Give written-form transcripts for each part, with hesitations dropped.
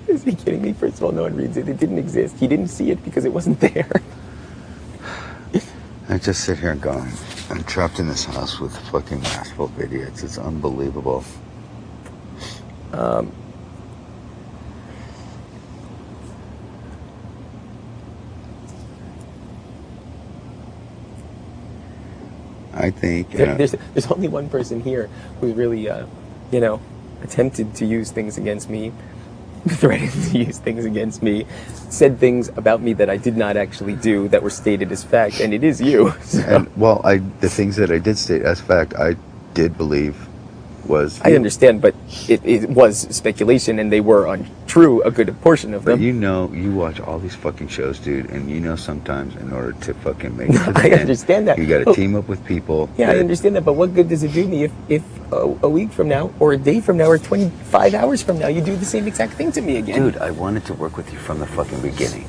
Is he kidding me? First of all, no one reads it. It didn't exist. He didn't see it because it wasn't there. I just sit here going, I'm trapped in this house with fucking asshole idiots. It's unbelievable. I think there's only one person here who's really, attempted to use things against me, threatened to use things against me, said things about me that I did not actually do that were stated as fact, and it is you. So. And the things that I did state as fact, I did believe was. I understand, but it was speculation, and they were untrue, a good portion of them. But you watch all these fucking shows, dude, and sometimes in order to fucking make it to the I end, understand that. You got to team up with people. Yeah, I understand that, but what good does it do me if a week from now, or a day from now, or 25 hours from now, you do the same exact thing to me again? Dude, I wanted to work with you from the fucking beginning.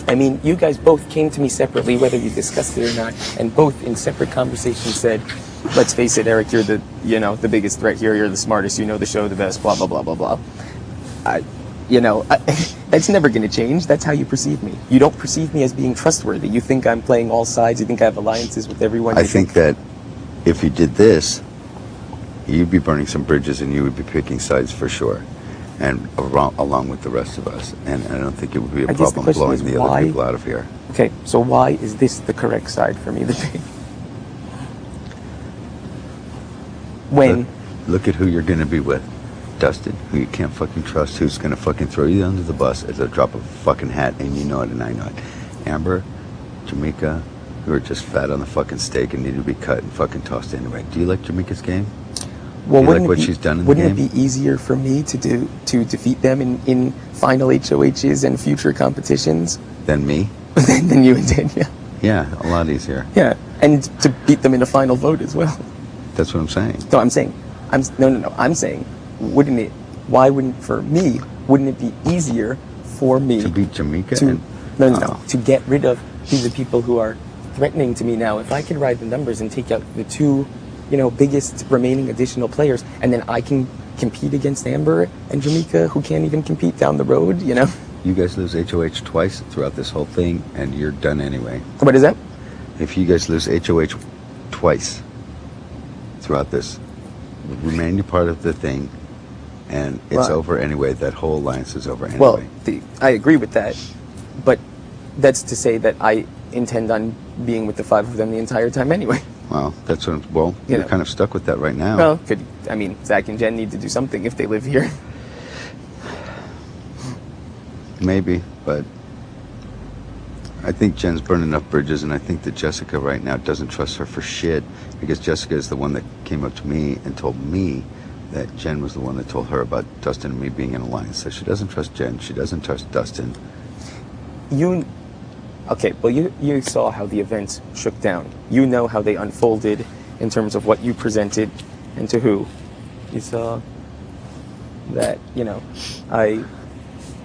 I mean, you guys both came to me separately, whether you discussed it or not, and both in separate conversations said, let's face it, Eric, you're the biggest threat here, you're the smartest, you know the show the best, blah, blah, blah, blah, blah. That's never going to change. That's how you perceive me. You don't perceive me as being trustworthy. You think I'm playing all sides. You think I have alliances with everyone. I think that if you did this, you'd be burning some bridges and you would be picking sides for sure, and along with the rest of us. And I don't think it would be a problem blowing the other people out of here. Okay, so why is this the correct side for me to pick? Look at who you're going to be with. Dustin, who you can't fucking trust, who's going to fucking throw you under the bus at the drop of a fucking hat, and you know it and I know it. Amber, Jamaica, who are just fat on the fucking steak and need to be cut and fucking tossed anyway. Do you like Jamaica's game? Well, do you like what she's done in the game? Wouldn't it be easier for me to defeat them in final HOHs and future competitions? Than me? Than you and Danielle. Yeah, a lot easier. Yeah, and to beat them in a final vote as well. That's what I'm saying. No, I'm saying, I'm saying, wouldn't it be easier for me to beat Jamaica? To get rid of the people who are threatening to me now? If I could ride the numbers and take out the two, biggest remaining additional players, and then I can compete against Amber and Jamaica, who can't even compete down the road, You guys lose HOH twice throughout this whole thing, and you're done anyway. What is that? If you guys lose HOH twice throughout this, remain a part of the thing, and it's over anyway. That whole alliance is over anyway. Well, I agree with that, but that's to say that I intend on being with the five of them the entire time anyway. Well, that's what. You're kind of stuck with that right now. Well, Zach and Jen need to do something if they live here. Maybe, but I think Jen's burned enough bridges, and I think that Jessica right now doesn't trust her for shit, because Jessica is the one that came up to me and told me that Jen was the one that told her about Dustin and me being in an alliance. So she doesn't trust Jen. She doesn't trust Dustin. You saw how the events shook down. You know how they unfolded in terms of what you presented and to who. You saw that, I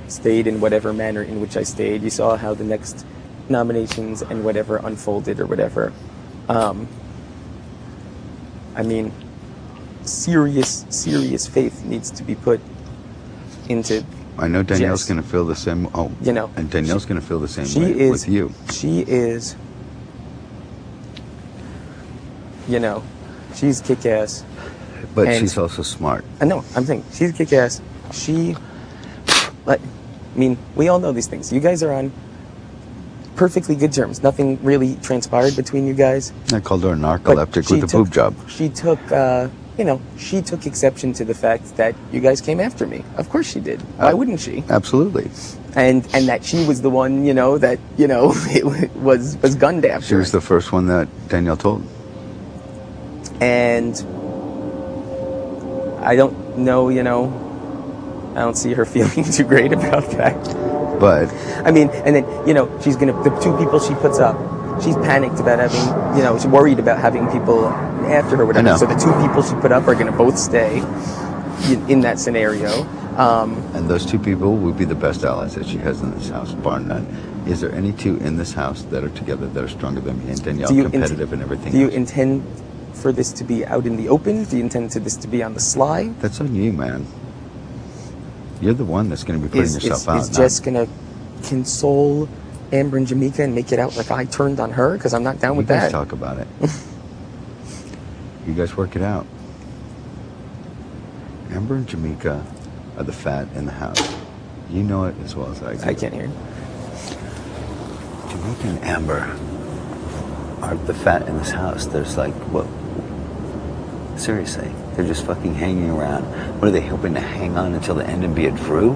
stayed in whatever manner in which I stayed. You saw how the next nominations and whatever unfolded or whatever. Serious faith needs to be put into. I know Danielle's going to feel the same. And Danielle's going to feel the same way with you. She is. She's kick-ass. But she's also smart. I know. I'm saying she's kick-ass. We all know these things. You guys are on perfectly good terms. Nothing really transpired between you guys. I called her a narcoleptic with a boob job. She took exception to the fact that you guys came after me. Of course she did. Why wouldn't she? Absolutely. And that she was the one, that, it was gunned after. She was the first one that Danielle told. And I don't know, I don't see her feeling too great about that. But and then, she's the two people she puts up, she's panicked about having, she's worried about having people after her, whatever. So the two people she put up are going to both stay in that scenario. And those two people would be the best allies that she has in this house, bar none. Is there any two in this house that are together that are stronger than me and Danielle, competitive and everything? Do you intend for this to be out in the open? Do you intend for this to be on the sly? That's on you, man. You're the one that's going to be putting yourself out. Is Jess going to console Amber and Jamaica and make it out like I turned on her? Because I'm not down with that. You guys talk about it. You guys work it out. Amber and Jamaica are the fat in the house. You know it as well as I do. I can't hear you. Jamaica and Amber are the fat in this house. There's like, what? Seriously, they're just fucking hanging around. What are they hoping to hang on until the end and be a Drew?